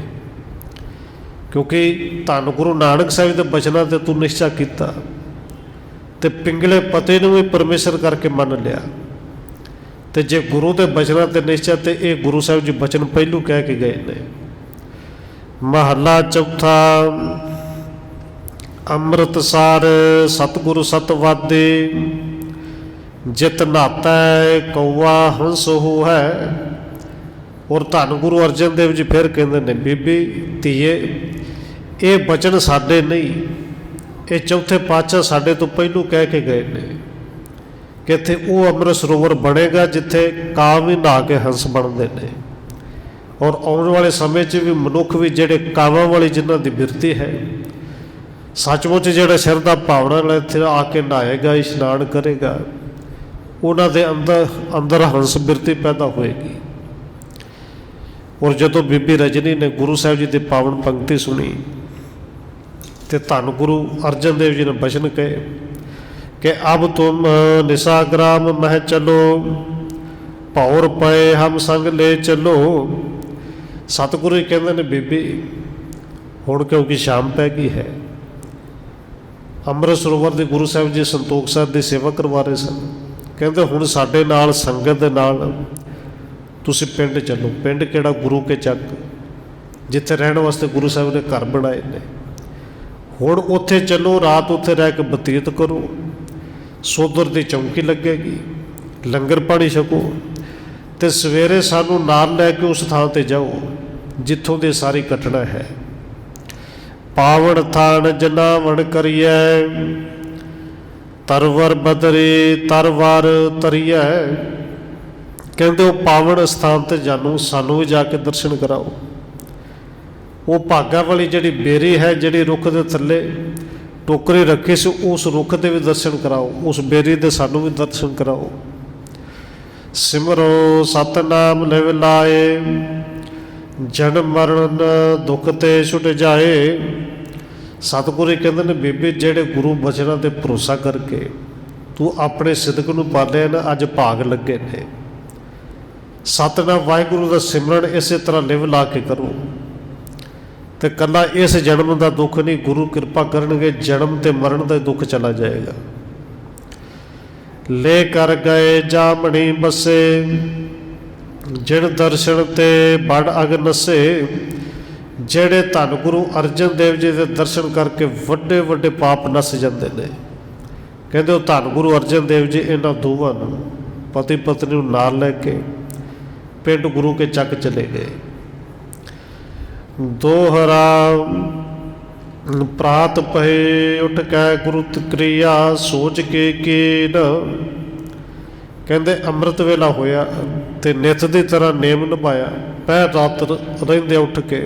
ਕਿਉਂਕਿ ਧੰਨ ਗੁਰੂ ਨਾਨਕ ਸਾਹਿਬ ਦੇ ਬਚਨਾਂ 'ਤੇ ਤੂੰ ਨਿਸ਼ਚਾ ਕੀਤਾ, ਅਤੇ ਪਿੰਗਲੇ ਪਤੇ ਨੂੰ ਵੀ ਪਰਮੇਸ਼ਰ ਕਰਕੇ ਮੰਨ ਲਿਆ। ਅਤੇ ਜੇ ਗੁਰੂ ਦੇ ਬਚਨਾਂ 'ਤੇ ਨਿਸ਼ਚਾ, ਤੇ ਇਹ ਗੁਰੂ ਸਾਹਿਬ ਜੀ ਬਚਨ ਪਹਿਲੂ ਕਹਿ ਕੇ ਗਏ ਨੇ। ਮਹੱਲਾ ਚੌਥਾ। ਅੰਮ੍ਰਿਤਸਰ ਸਤਿਗੁਰੂ ਸਤਵਾਦੇ, ਜਿਤ ਨਾਤਾ ਕੌਆ ਹੰਸ ਹੋ ਹੈ। ਔਰ ਧੰਨ ਗੁਰੂ ਅਰਜਨ ਦੇਵ ਜੀ ਫਿਰ ਕਹਿੰਦੇ ਨੇ, ਬੀਬੀ ਧੀਏ, ਇਹ ਬਚਨ ਸਾਡੇ ਨਹੀਂ, ਇਹ ਚੌਥੇ ਪਾਤਸ਼ਾਹ ਸਾਡੇ ਤੋਂ ਪਹਿਲੂ ਕਹਿ ਕੇ ਗਏ ਨੇ ਕਿ ਇੱਥੇ ਉਹ ਅੰਮ੍ਰਿਤ ਸਰੋਵਰ ਬਣੇਗਾ ਜਿੱਥੇ ਕਾਂ ਵੀ ਨਹਾ ਕੇ ਹੰਸ ਬਣਦੇ ਨੇ। ਔਰ ਆਉਣ ਵਾਲੇ ਸਮੇਂ 'ਚ ਵੀ ਮਨੁੱਖ ਵੀ ਜਿਹੜੇ ਕਾਵਾਂ ਵਾਲੀ ਜਿਨ੍ਹਾਂ ਦੀ ਬਿਰਤੀ ਹੈ, ਸੱਚਮੁੱਚ ਜਿਹੜਾ ਸ਼ਰਧਾ ਭਾਵਨਾ ਨਾਲ ਇੱਥੇ ਆ ਕੇ ਨਹਾਏਗਾ, ਇਸ਼ਨਾਨ ਕਰੇਗਾ, ਉਹਨਾਂ ਦੇ ਅੰਦਰ ਹੰਸ ਬਿਰਤੀ ਪੈਦਾ ਹੋਏਗੀ। ਔਰ ਜਦੋਂ ਬੀਬੀ ਰਜਨੀ ਨੇ ਗੁਰੂ ਸਾਹਿਬ ਜੀ ਦੀ ਪਾਵਨ ਪੰਕਤੀ ਸੁਣੀ, ਤੇ ਧੰਨ ਗੁਰੂ ਅਰਜਨ ਦੇਵ ਜੀ ਨੇ ਬਚਨ ਕਹੇ ਕਿ ਅਬ ਤੁਮ ਨਿਸਾਗ੍ਰਾਮ ਮਹਿ ਚਲੋ, ਭੌਰ ਪਏ ਹਮ ਸੰਗ ਲੈ ਚਲੋ। ਸਤਿਗੁਰੂ ਜੀ ਕਹਿੰਦੇ ਨੇ, ਬੀਬੀ ਹੁਣ ਕਿਉਂਕਿ ਸ਼ਾਮ ਪੈ ਗਈ ਹੈ, ਅੰਮ੍ਰਿਤ ਸਰੋਵਰ ਦੇ ਗੁਰੂ ਸਾਹਿਬ ਜੀ ਸੰਤੋਖ ਸਾਹਿਬ ਦੀ ਸੇਵਾ ਕਰਵਾ ਰਹੇ ਸਨ। ਕਹਿੰਦੇ ਹੁਣ ਸਾਡੇ ਨਾਲ ਸੰਗਤ ਦੇ ਨਾਲ ਤੁਸੀਂ ਪਿੰਡ ਚੱਲੋ। ਪਿੰਡ ਕਿਹੜਾ? ਗੁਰੂ ਕੇ ਚੱਕ, ਜਿੱਥੇ ਰਹਿਣ ਵਾਸਤੇ ਗੁਰੂ ਸਾਹਿਬ ਨੇ ਘਰ ਬਣਾਏ ਨੇ। ਹੁਣ ਉੱਥੇ ਚੱਲੋ, ਰਾਤ ਉੱਥੇ ਰਹਿ ਕੇ ਬਤੀਤ ਕਰੋ, ਸੋਧਰ ਦੀ ਚੌਂਕੀ ਲੱਗੇਗੀ, ਲੰਗਰ ਪਾਣੀ ਛਕੋ, ਅਤੇ ਸਵੇਰੇ ਸਾਨੂੰ ਨਾਲ ਲੈ ਕੇ ਉਸ ਥਾਂ 'ਤੇ ਜਾਓ ਜਿੱਥੋਂ ਦੀ ਸਾਰੀ ਘਟਨਾ ਹੈ। ਪਾਵਨ ਥਾਨ ਜਨਾਵਣ ਕਰੀਐ, ਤਰਵਰ ਬਦਰੀ ਤਰਵਾਰ ਤਰੀਐ। ਕਹਿੰਦੇ ਉਹ ਪਾਵਨ ਸਥਾਨ 'ਤੇ ਸਾਨੂੰ ਵੀ ਜਾ ਕੇ ਦਰਸ਼ਨ ਕਰਾਓ। ਉਹ ਭਾਗਾਂ ਵਾਲੀ ਜਿਹੜੀ ਬੇਰੀ ਹੈ, ਜਿਹੜੀ ਰੁੱਖ ਦੇ ਥੱਲੇ ਟੋਕਰੀ ਰੱਖੀ ਸੀ, ਉਸ ਰੁੱਖ ਦੇ ਵੀ ਦਰਸ਼ਨ ਕਰਾਓ, ਉਸ ਬੇਰੀ ਦੇ ਸਾਨੂੰ ਵੀ ਦਰਸ਼ਨ ਕਰਾਓ। ਸਿਮਰੋ ਸਤਨਾਮ ਲਿਵ ਲਾਏ, ਜਨਮ ਮਰਨ ਦੁੱਖ ਤੇ ਛੁਟ ਜਾਏ। सतगुरु कहते हैं बेबे जेड़े गुरु बचनों पर भरोसा करके तू अपने सिदक नूं पालिया ना अज भाग लगे ने। सतनाम वाहिगुरू का सिमरन इस तरह लिव ला के करो तो कला इस जन्म का दुख नहीं, गुरु कृपा करनगे जन्म ते मरण का दुख चला जाएगा। ले कर गए जामणी बसे जिन दर्शन ते बड़ अग नसे। जेड़े धन गुरु अर्जन देव जी के दर्शन करके वड्डे वड्डे पाप नस जाते हैं। कहते धन गुरु अर्जन देव जी इन्होंने दोवां नूं पति पत्नी नूं नाल लैके पिंड गुरु के चक चले गए। दोहरा प्रात पहे उठ कै गुरु क्रिया सोच के कीन। कहते अमृत वेला होया ते नित की तरह नेम निभाया। पह रात रहिंदे उठ के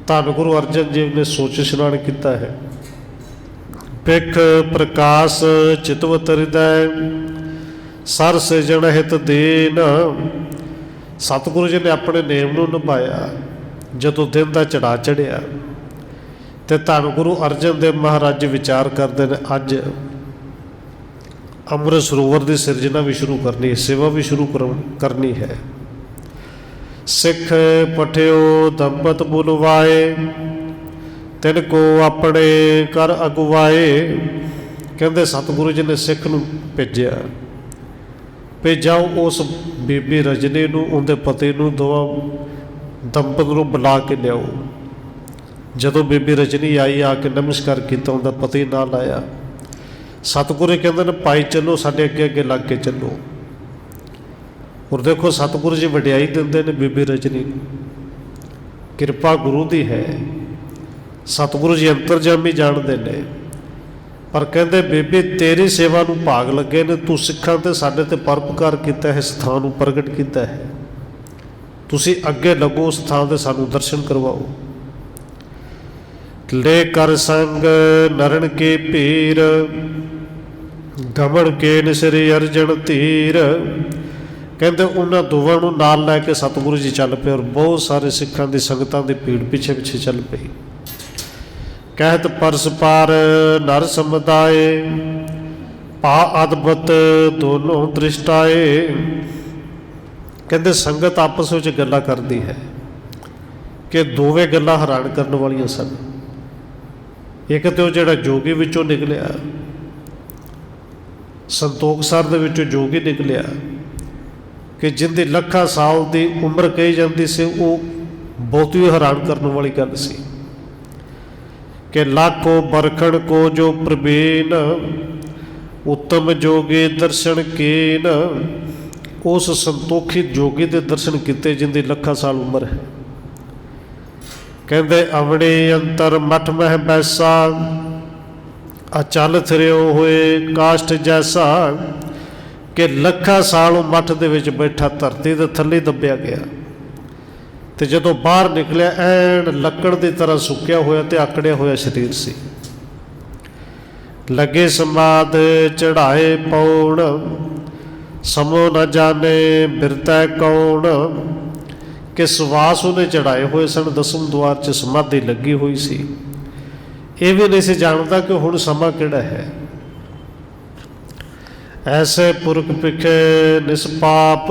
धन गुरु अर्जन देव ने सोच इशनान किया है। पिख प्रकाश चितवत हृदय सर सिजण हित दीन। सतगुरु जी ने अपने नेम नूं निभाया। जदों दिन का चढ़ा चढ़िया तो धन गुरु अर्जन देव महाराज विचार करते हैं अज अमृत सरोवर की सिरजना भी शुरू करनी है, सेवा भी शुरू करनी है। सिख पठियो दंपत बुलवाए तिनको अपने कर अगवाए। कहते सतगुरु जी ने सिख नूं भेजा उस बीबी रजनी नूं उनके पति नूं दोवां दंपत नूं बुला के लियाओ। जदों बीबी रजनी आई आके नमस्कार किया उनका पति नाल आया। सतगुरु कहते हैं पाई चलो साडे अगे अगे लग के चलो। और देखो सतगुरु जी वडियाई देंदे ने बीबी रजनी नूं, किरपा गुरु दी है। सतगुरु जी अंतरजामी जानते ने पर कहते बेबी तेरी सेवा नूं भाग लगे ने, तू सिखां ते साडे ते परोपकार कीता है, स्थान नूं प्रगट कीता है, तुसीं अगे लगो स्थान ते सानूं दर्शन करवाओ। ले कर संग नरण के पीर गमन के निसरी अर्जन तीर। कहते उन्होंने दोवां नूं नाल लैके सतगुरु जी चल पे और बहुत सारे सिखां दी संगतां दी भीड़ पिछे पिछे चल पई। कहत परस पार नर समुदाय पा अदभुत दोनों दृष्टाए। कहते संगत आपस में गल्लां करदी है कि दोवें गल्लां हैरान करने वालियां सन। एक तो जिहड़ा जोगी विचों निकलिया, संतोख सर दे विचों जोगी निकलिया कि जिंदी लखा साल की उम्र कही जाती सी, वो बहुत ही हैरान करने वाली गल सी कि लाखों बरखण को जो प्रवीण उत्तम जोगी दर्शन कीन। उस संतोखी जोगी के दर्शन किते जिंदी लखा साल उम्र है। कहते अवणे अंतर मठ मह बैसा अचल थिरियो होए काष्ठ जैसा। कि लखा साल मठ दे विच बैठा धरती के थले दबिया गया तो जदों बाहर निकलिया ऐन लकड़ की तरह सुक्या होया तो आकड़िया होया शरीर सी। लगे समाध चढ़ाए पौण समो न जाने बिरतै कौन। कि सवास उन्हें चढ़ाए हुए सन, दसम द्वार च समाधि लगी हुई सी। ये भी नहीं सी जानता कि हुण समा किहड़ा है। ऐसे पुरख पिखे निष्पाप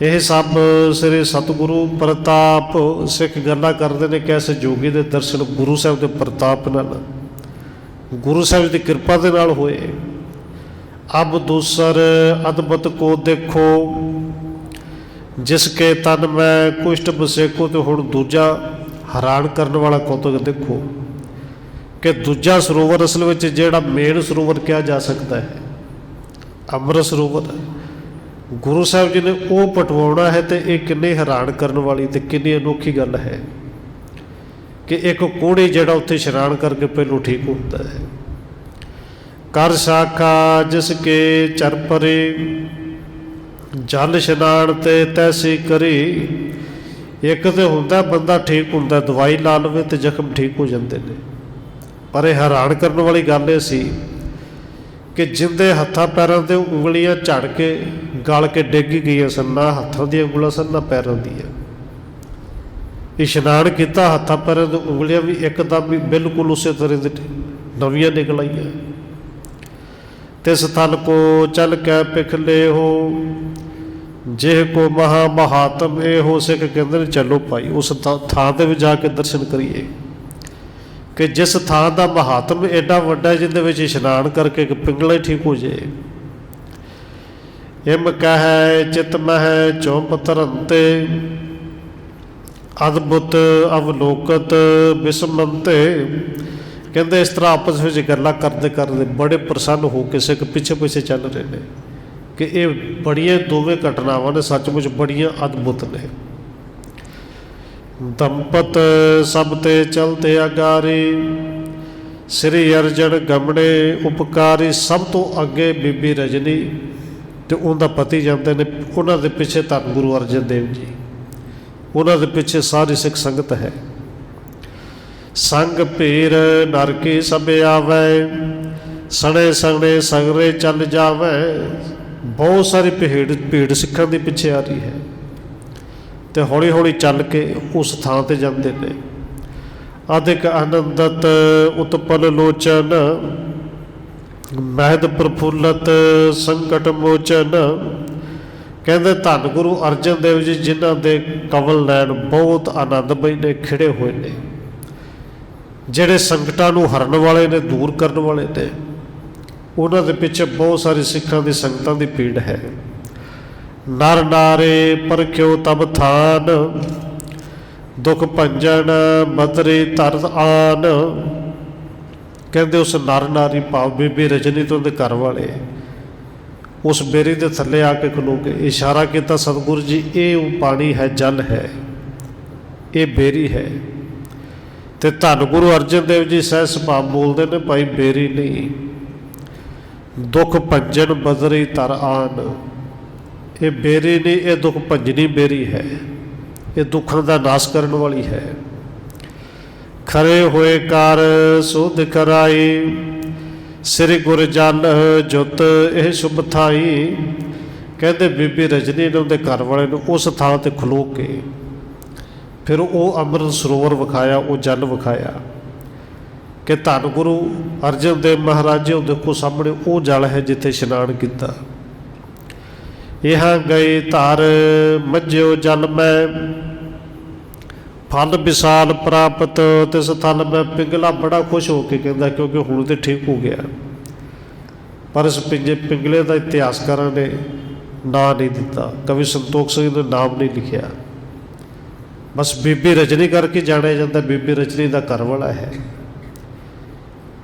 यह सब श्री सतगुरु प्रताप। सिख गल्लां करते हैं कैसे जोगी के दर्शन गुरु साहब के प्रताप नाल, गुरु साहब की कृपा के नाल होए। अब दूसर अद्भुत को देखो जिसके तन में कुष्ठ बसेको। तो हुण दूजा हैरान करने वाला कौतुक देखो कि दूजा सरोवर असल में जिहड़ा मेन सरोवर कहा जा सकता है अमृत सरोवर, गुरु साहब जी ने वो पटवाना है। तो ये किन्नी हैरान करने वाली तो किन्नी अनोखी गल है कि एक कोड़ी जिहड़ा उत्थे इशनान करके पहलों ठीक होता है। कर शाखा जिसके चरपरे जल इशनान ते तैसी करी। एक तो होंदा बंदा ठीक होंदा, दवाई ला लवे तो जख्म ठीक हो जाते हैं। पर यह हैरान करने वाली गल ये सी कि जिंदे हत्थां पैरों से उंगलियां झड़ के गल के डिग गई सन, ना हत्थों दी उंगलां सन ना पैरों दी। इशनान किया, हत्थां पैरों की उंगलियां भी एकदम ही बिल्कुल उस तरह की नवियां निकल आईयां। तिस थल को चल कै पिख ले हो, जेह को महा महात्म ए हो। सिख कहते हैं चलो भाई उस थां ते भी जाके दर्शन करिए कि जिस थां का महात्म एडा वड्डा जिंदे विच इशनान करके एक पिंगला ही ठीक हो जाए। इम कह चित मह चौंप तरंते, अद्भुत अवलोकत विस्मंते। कहते इस तरह आपस में गल्लां करते करते बड़े प्रसन्न हो के सिख पिछे पिछे चल रहे हैं कि ये बड़िया दोवें घटनावां ने सचमुच बड़िया अद्भुत ने। दंपत सब ते चलते अगारी, श्री अर्जन गमने उपकारी। सब तो अगे बीबी रजनी तो उनका पति जाते हैं, उन्होंने पिछे धन गुरु अर्जन देव जी, उन्होंने पिछे सारी सिख संगत है। संग भीर नर की सब आवे, सने सने सगरे चल जावे। बहुत सारी भीड़ सिखां दी पिछे आ रही है तो हौली हौली चल के उस थां ते जाते हैं। अधिक आनंदत उत्पल लोचन, महद प्रफुल्लत संकट मोचन। कहते धन गुरु अर्जन देव जी जिन्हां दे कवल नैन बहुत आनंदमई ने, खिड़े हुए ने, ਜਿਹੜੇ ਸੰਕਟਾਂ ਨੂੰ ਹਰਨ ਵਾਲੇ ਨੇ, दूर ਕਰਨ ਵਾਲੇ ਨੇ। ਉਹਨਾਂ ਦੇ ਪਿੱਛੇ ਬਹੁਤ ਸਾਰੀ ਸਿੱਖਾਂ ਦੀ ਸੰਗਤਾਂ ਦੀ ਭੀੜ ਹੈ। ਨਰ ਨਾਰੇ ਪਰਖਿਓ ਤਬ ਥਾਨ, ਦੁਖ ਭੰਜਨ ਮਦਰੇ ਧਰ ਆਨ। ਕਹਿੰਦੇ ਉਸ ਨਰ ਨਾਰੀ ਭਾਵ ਬੀਬੀ ਰਜਨੀ ਤੋਂ ਦੇ ਘਰ ਵਾਲੇ ਉਸ ਬੇਰੀ ਦੇ ਥੱਲੇ ਆ ਕੇ ਖਲੋ ਕੇ ਇਸ਼ਾਰਾ ਕੀਤਾ, ਸਤਿਗੁਰੂ ਜੀ ਇਹ ਉਹ ਪਾਣੀ ਹੈ, ਜਲ ਹੈ, ਇਹ ਬੇਰੀ ਹੈ। तो धन गुरु अर्जन देव जी सह सुभा बोलते हैं, भाई बेरी नहीं, दुख भंजन बदरी तर आन। ये बेरी नहीं, ये दुख भंजनी बेरी है, ये दुखों का नाश करने वाली है। खरे होए कार सुध कराई, श्री गुर जल जुत यह शुभ थाई। कहते बीबी रजनी ने उनके घर वाले ने उस थां ते खलो के फिर वो अमृत सरोवर विखाया, वो जल विखाया कि धन गुरु अर्जन देव महाराज जी देखो सामने वो जल है जिथे इशनान किया। यहाँ गए धार मज्जियो जल में, फल विशाल प्राप्त तिस थल में। पिंगला बड़ा खुश हो के कहता क्योंकि हुण तो ठीक हो गया, पर इस पिंगले का इतिहासकारां ने नाम नहीं दिता, कवि संतोख सिंह ने नाम नहीं लिखिया। बस बीबी रजनी करके जाने जाता, बीबी रजनी का घर वाला है।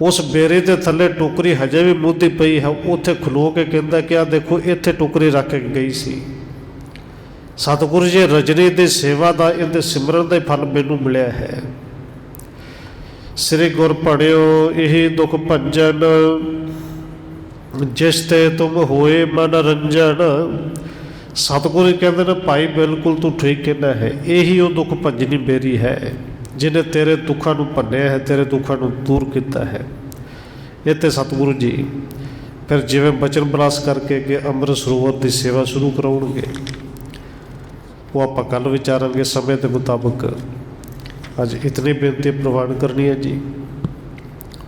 उस बेरे के थले टोकरी हजे भी मुद्दी पई है, उत्थे खलो के कहता कि आ देखो इत्थे टोकरी रख के गई सी। सतगुरु जी रजनी की सेवा का इहदे सिमरन का फल मैनू मिलिया है। श्री गुर पढ़ियो यही दुख भंजन, जिस ते तुम होए मनोरंजन। सतगुरु कहते हैं भाई बिल्कुल तू ठीक कहना है, यही वो दुख भंजनी बेरी है जिन्हें तेरे दुखों को भन्निया है, तेरे दुखों को दूर किया है। ये तो सतगुरु जी फिर जिवें बचन बलास करके कि अमृत सरोवर की सेवा शुरू कराउणगे, वो आप कल विचारांगे समय के मुताबिक। अज इतनी बेनती प्रवान करनी है जी।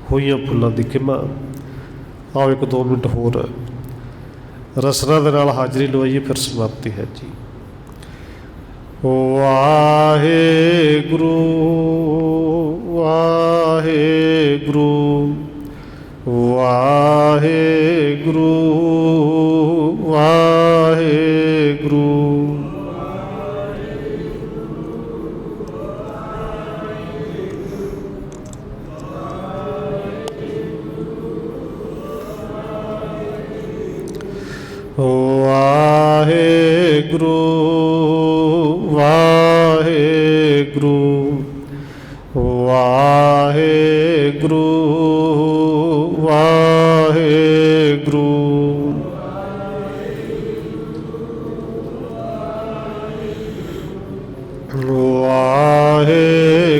होइयां फुल्लां दी खिमा। आओ एक दो मिनट होर रसना दे नाल हाजरी लवाइए, फिर समाप्ति है जी। वाहेगुरु वाहेगुरु वाहेगुरु वाहेगुरु। वाहेगुरु वाहेगुरु वाहेगुरु वाहेगुरु।